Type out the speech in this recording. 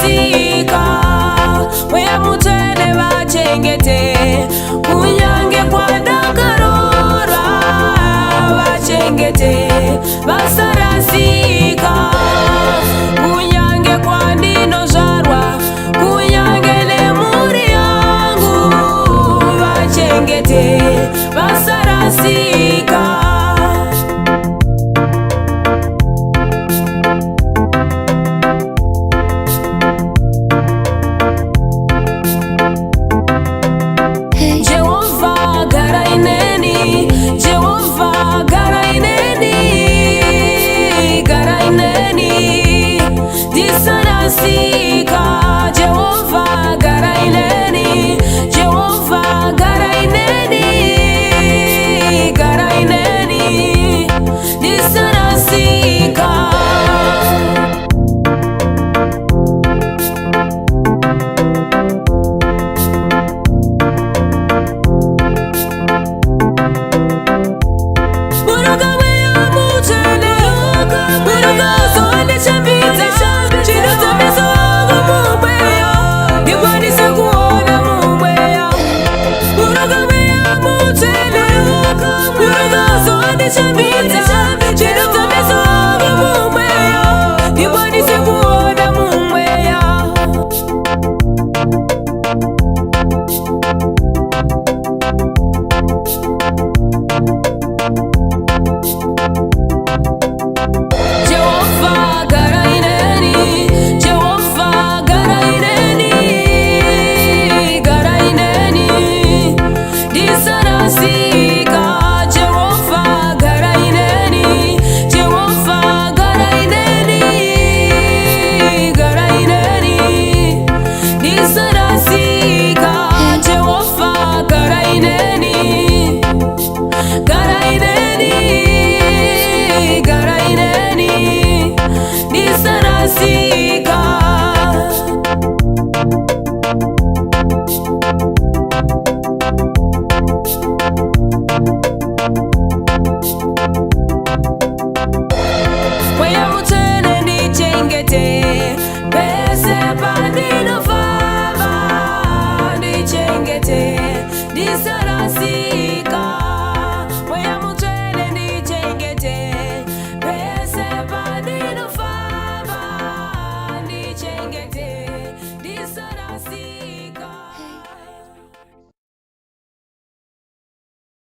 Disarasika Wea mutene vachengete Kunyange kwa dakarora Vachengete Vasarasika Kunyange kwa ndino zharwa Kunyange ne muri yangu Vachengete Vasarasika Disarasika Jehovah garaineni Jehovah garaineni garaineni Disarasika Buruga weya mutene Buruga zonde chambita Disarasika Wea mutene ndichengete Pese padino fava ndichengete